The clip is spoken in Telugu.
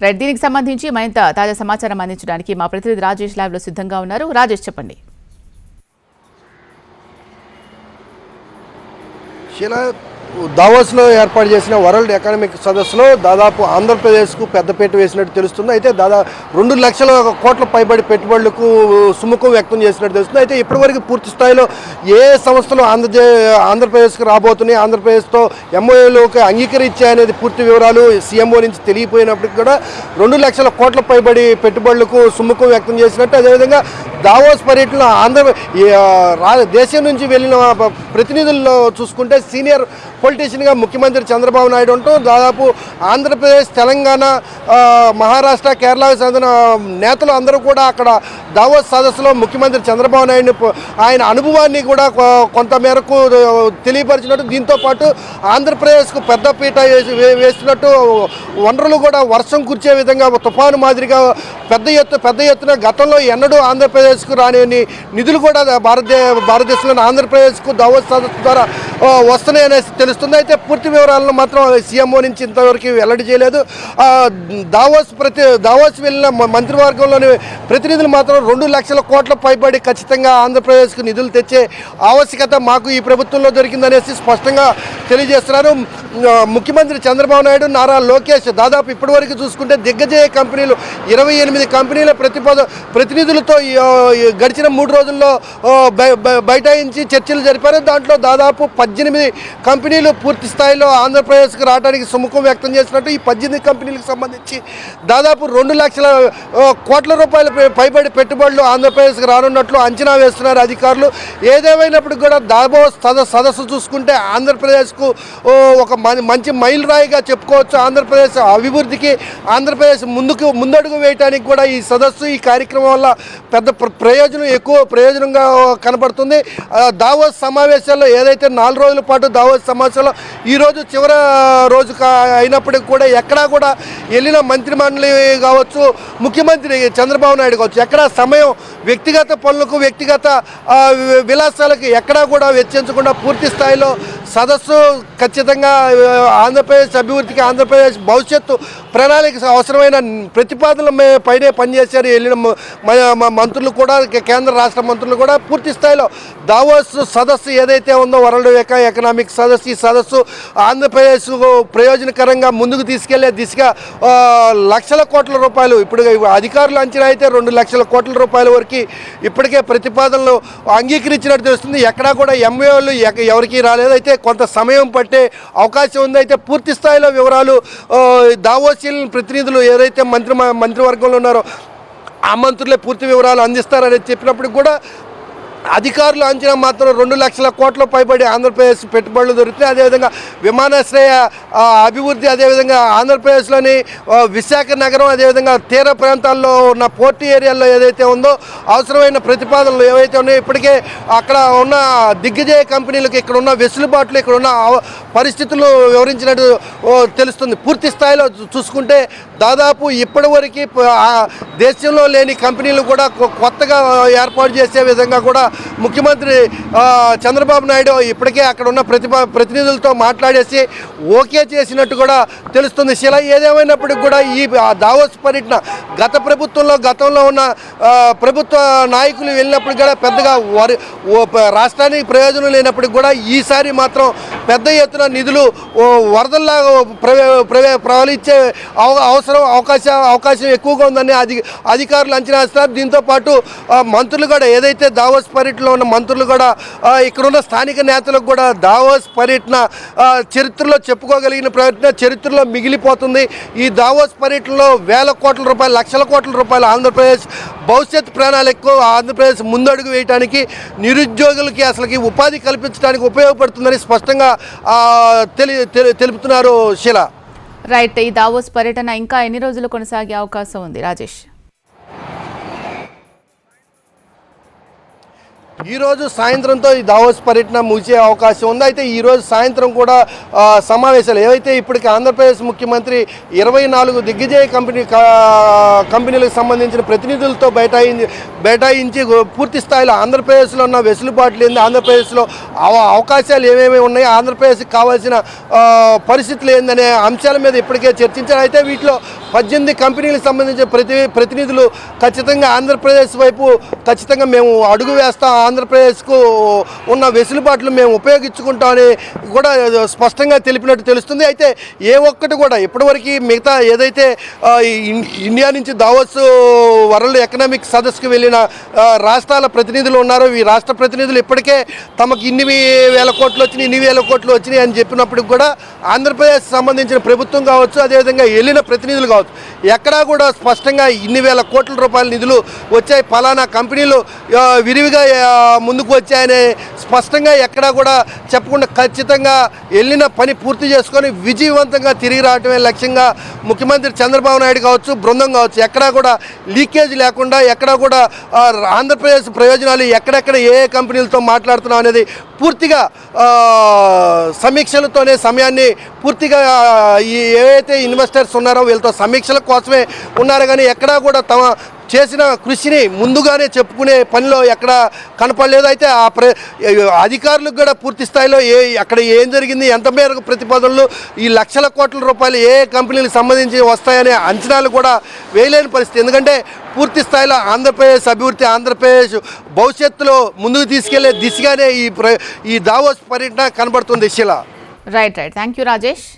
రైట్, దీనికి సంబంధించి మరింత తాజా సమాచారం అందించడానికి మా ప్రతినిధి రాజేష్ లైవ్ లో సిద్ధంగా ఉన్నారు. రాజేష్, చెప్పండి. దావోస్లో ఏర్పాటు చేసిన వరల్డ్ ఎకనామిక్ సదస్సులో దాదాపు ఆంధ్రప్రదేశ్కు పెద్దపీట వేసినట్టు తెలుస్తుంది. అయితే దాదాపు 2 లక్షల కోట్ల పైబడి పెట్టుబడులకు సుముఖం వ్యక్తం చేసినట్టు తెలుస్తుంది. అయితే ఇప్పటివరకు పూర్తి స్థాయిలో ఏ సంస్థలు ఆంధ్రప్రదేశ్కు రాబోతున్నాయి, ఆంధ్రప్రదేశ్తో ఎంఓఏలోకి అంగీకరించాయనేది పూర్తి వివరాలు సీఎంఓ నుంచి తెలియపోయినప్పటికీ కూడా 2 లక్షల కోట్ల పైబడి పెట్టుబడులకు సుముఖం వ్యక్తం చేసినట్టు, అదేవిధంగా దావోస్ పర్యటన దేశం నుంచి వెళ్ళిన ప్రతినిధుల్లో చూసుకుంటే సీనియర్ పొలిటీషియన్గా ముఖ్యమంత్రి చంద్రబాబు నాయుడు ఉంటూ దాదాపు ఆంధ్రప్రదేశ్, తెలంగాణ, మహారాష్ట్ర, కేరళకు చెందిన నేతలు అందరూ కూడా అక్కడ దావోస్ సదస్సులో ముఖ్యమంత్రి చంద్రబాబు నాయుడు ఆయన అనుభవాన్ని కూడా కొంత మేరకు తెలియపరిచినట్టు, దీంతోపాటు ఆంధ్రప్రదేశ్కు పెద్దపీట వేస్తున్నట్టు, వనరులు కూడా వర్షం కురిచే విధంగా తుఫాను మాదిరిగా పెద్ద ఎత్తున గతంలో ఎన్నడూ ఆంధ్రప్రదేశ్కు రాని నిధులు కూడా భారతదేశంలోని ఆంధ్రప్రదేశ్కు దావోస్ సదస్సు ద్వారా వస్తున్నాయనేసి తెలుస్తుంది. అయితే పూర్తి వివరాలను మాత్రం సీఎంఓ నుంచి ఇంతవరకు వెల్లడి చేయలేదు. దావోస్ వెళ్ళిన మంత్రివర్గంలోని ప్రతినిధులు మాత్రం 2 లక్షల కోట్ల పైబడి ఖచ్చితంగా ఆంధ్రప్రదేశ్కు నిధులు తెచ్చే ఆవశ్యకత మాకు ఈ ప్రభుత్వంలో దొరికిందనేసి స్పష్టంగా తెలియజేస్తున్నారు. ముఖ్యమంత్రి చంద్రబాబు నాయుడు, నారా లోకేష్ దాదాపు ఇప్పటివరకు చూసుకుంటే దిగ్గజయ కంపెనీలు 28 కంపెనీల ప్రతినిధులతో గడిచిన 3 రోజుల్లో బైఠాయించి చర్చలు జరిపారు. దాంట్లో దాదాపు 18 కంపెనీలు పూర్తి స్థాయిలో ఆంధ్రప్రదేశ్కి రావడానికి సుముఖం వ్యక్తం చేసినట్టు, ఈ 18 కంపెనీలకు సంబంధించి దాదాపు 2 లక్షల కోట్ల రూపాయల పైబడి పెట్టుబడులు ఆంధ్రప్రదేశ్కి రానున్నట్లు అంచనా వేస్తున్నారు అధికారులు. ఏదేమైనప్పటికీ కూడా దావోస్ సదస్సు చూసుకుంటే ఆంధ్రప్రదేశ్కు ఒక మంచి మైల్ రాయిగా చెప్పుకోవచ్చు. ఆంధ్రప్రదేశ్ అభివృద్ధికి, ఆంధ్రప్రదేశ్ ముందడుగు వేయడానికి కూడా ఈ సదస్సు, ఈ కార్యక్రమం వల్ల పెద్ద ఎక్కువ ప్రయోజనంగా కనబడుతుంది. దావోస్ సమావేశాల్లో ఏదైతే 4 రోజుల పాటు దావోస్ సమావేశంలో ఈరోజు చివరి రోజు అయినప్పటికీ కూడా ఎక్కడా కూడా వెళ్ళిన మంత్రి మండలి కావచ్చు, ముఖ్యమంత్రి చంద్రబాబు నాయుడు కావచ్చు, ఎక్కడా సమయం వ్యక్తిగత పనులకు, వ్యక్తిగత విలాసాలకు ఎక్కడా కూడా వెచ్చించకుండా పూర్తి స్థాయిలో సదస్సు ఖచ్చితంగా ఆంధ్రప్రదేశ్ అభివృద్ధికి, ఆంధ్రప్రదేశ్ భవిష్యత్తు ప్రణాళిక అవసరమైన ప్రతిపాదనల పైనే పనిచేశారు వెళ్ళిన మంత్రులు కూడా, కేంద్ర రాష్ట్ర మంత్రులు కూడా. పూర్తి స్థాయిలో దావోస్ సదస్సు ఏదైతే ఉందో వరల్డ్ ఎకనామిక్ సదస్సు, ఈ సదస్సు ఆంధ్రప్రదేశ్ ప్రయోజనకరంగా ముందుకు తీసుకెళ్లే దిశగా లక్షల కోట్ల రూపాయలు, ఇప్పుడు అధికారులు అంచనా అయితే 2 లక్షల కోట్ల రూపాయల వరకు ఇప్పటికే ప్రతిపాదనలు అంగీకరించినట్టు తెలుస్తుంది. ఎక్కడా కూడా ఎంఓలు ఎవరికి రాలేదు. అయితే కొంత సమయం పట్టే అవకాశం ఉంది. అయితే పూర్తి స్థాయిలో వివరాలు దావోసిల్ ప్రతినిధులు ఏదైతే మంత్రివర్గంలో ఉన్నారో ఆ మంత్రులే పూర్తి వివరాలు అందిస్తారని చెప్పినప్పుడు కూడా అధికారులు అంచనా మాత్రం 2 లక్షల కోట్ల పైబడి ఆంధ్రప్రదేశ్ పెట్టుబడులు దొరుకుతాయి. అదేవిధంగా విమానాశ్రయ అభివృద్ధి, అదేవిధంగా ఆంధ్రప్రదేశ్లోని విశాఖ నగరం, అదేవిధంగా తీర ప్రాంతాల్లో ఉన్న పోర్టు ఏరియాల్లో ఏదైతే ఉందో అవసరమైన ప్రతిపాదనలు ఏవైతే ఉన్నాయో ఇప్పటికే అక్కడ ఉన్న దిగ్గజయ కంపెనీలకు ఇక్కడ ఉన్న వెసులుబాట్లు, ఇక్కడ ఉన్న పరిస్థితులు వివరించినట్టు తెలుస్తుంది. పూర్తి స్థాయిలో చూసుకుంటే దాదాపు ఇప్పటివరకు దేశంలో లేని కంపెనీలు కూడా కొత్తగా ఏర్పాటు చేసే విధంగా కూడా ముఖ్యమంత్రి చంద్రబాబు నాయుడు ఇప్పటికే అక్కడ ఉన్న ప్రతినిధులతో మాట్లాడేసి ఓకే చేసినట్టు కూడా తెలుస్తుంది. ఏదేమైనప్పటికీ కూడా ఈ దావోస్ పర్యటన గతంలో ఉన్న ప్రభుత్వ నాయకులు వెళ్ళినప్పుడు కూడా పెద్దగా రాష్ట్రానికి ప్రయోజనం లేనప్పటికీ కూడా ఈసారి మాత్రం పెద్ద ఎత్తున నిధులు వరదల్లాగా ప్రవహించే అవకాశం ఎక్కువగా ఉందని అధికారులు అంచనా వేస్తున్నారు. దీంతోపాటు మంత్రులు కూడా ఏదైతే దావోస్ పర్యటనలో ఉన్న మంత్రులు కూడా ఇక్కడున్న స్థానిక నేతలకు కూడా దావోస్ పర్యటన చరిత్రలో చెప్పుకోగలిగిన పర్యటన, చరిత్రలో మిగిలిపోతుంది. ఈ దావోస్ పర్యటనలో వేల కోట్ల రూపాయలు, లక్షల కోట్ల రూపాయలు ఆంధ్రప్రదేశ్ భవిష్యత్ ప్రణాళికకు, ఆంధ్రప్రదేశ్ ముందడుగు వేయడానికి, నిరుద్యోగులకి అసలుకి ఉపాధి కల్పించడానికి ఉపయోగపడుతుందని స్పష్టంగా తెలుపుతున్నారు. శిల, రైట్, ఈ దావోస్ పర్యటన ఇంకా ఎన్ని రోజులు కొనసాగే అవకాశం ఉంది రాజేష్? ఈరోజు సాయంత్రంతో ఈ దావోస్ పర్యటన ముగిసే అవకాశం ఉంది. అయితే ఈరోజు సాయంత్రం కూడా సమావేశాలు ఏవైతే ఇప్పటికి ఆంధ్రప్రదేశ్ ముఖ్యమంత్రి 24 దిగ్గజయ కంపెనీలకు సంబంధించిన ప్రతినిధులతో బైఠాయించి పూర్తి స్థాయిలో ఆంధ్రప్రదేశ్లో ఉన్న వెసులుబాట్లు ఏంది, ఆంధ్రప్రదేశ్లో అవకాశాలు ఏమేమి ఉన్నాయి, ఆంధ్రప్రదేశ్కి కావాల్సిన పరిస్థితులు ఏందనే అంశాల మీద ఇప్పటికే చర్చించారు. అయితే వీటిలో 18 కంపెనీలకు సంబంధించిన ప్రతినిధులు ఖచ్చితంగా ఆంధ్రప్రదేశ్ వైపు ఖచ్చితంగా మేము అడుగు వేస్తాం, ఆంధ్రప్రదేశ్కు ఉన్న వెసులుబాట్లు మేము ఉపయోగించుకుంటామని కూడా స్పష్టంగా తెలిపినట్టు తెలుస్తుంది. అయితే ఏ ఒక్కటి కూడా ఇప్పటివరకు మిగతా ఏదైతే ఇండియా నుంచి దావోస్ వరల్డ్ ఎకనామిక్ సదస్సుకు వెళ్ళిన రాష్ట్రాల ప్రతినిధులు ఉన్నారో, ఈ రాష్ట్ర ప్రతినిధులు ఇప్పటికే తమకు ఇన్ని వేల కోట్లు వచ్చినాయి, ఇన్ని వేల కోట్లు వచ్చినాయి అని చెప్పినప్పటికి కూడా ఆంధ్రప్రదేశ్ సంబంధించిన ప్రభుత్వం కావచ్చు, అదేవిధంగా వెళ్ళిన ప్రతినిధులు కావచ్చు, ఎక్కడా కూడా స్పష్టంగా ఇన్ని వేల కోట్ల రూపాయల నిధులు వచ్చాయి, ఫలానా కంపెనీలు విరివిగా ముందుకు వచ్చాయనే స్పష్టంగా ఎక్కడా కూడా చెప్పకుండా ఖచ్చితంగా వెళ్ళిన పని పూర్తి చేసుకొని విజయవంతంగా తిరిగి రావటమే లక్ష్యంగా ముఖ్యమంత్రి చంద్రబాబు నాయుడు కావచ్చు, బృందం కావచ్చు, ఎక్కడా కూడా లీకేజ్ లేకుండా, ఎక్కడా కూడా ఆంధ్రప్రదేశ్ ప్రయోజనాలు ఎక్కడెక్కడ ఏ కంపెనీలతో మాట్లాడుతున్నాం అనేది పూర్తిగా సమీక్షలతోనే సమయాన్ని పూర్తిగా ఏవైతే ఇన్వెస్టర్స్ ఉన్నారో వీళ్ళతో సమీక్షల కోసమే ఉన్నారు. కానీ ఎక్కడా కూడా తమ చేసిన కృషిని ముందుగానే చెప్పుకునే పనిలో ఎక్కడ కనపడలేదు. అయితే అధికారులకు కూడా పూర్తి స్థాయిలో అక్కడ ఏం జరిగింది, ఎంత మేరకు ప్రతిపాదనలు, ఈ లక్షల కోట్ల రూపాయలు ఏ కంపెనీలకు సంబంధించి వస్తాయనే అంచనాలు కూడా వేయలేని పరిస్థితి. ఎందుకంటే పూర్తి స్థాయిలో ఆంధ్రప్రదేశ్ అభివృద్ధి, ఆంధ్రప్రదేశ్ భవిష్యత్తులో ముందుకు తీసుకెళ్లే దిశగానే ఈ దావోస్ పర్యటన కనబడుతుంది. శిలా. రైట్. Thank you Rajesh.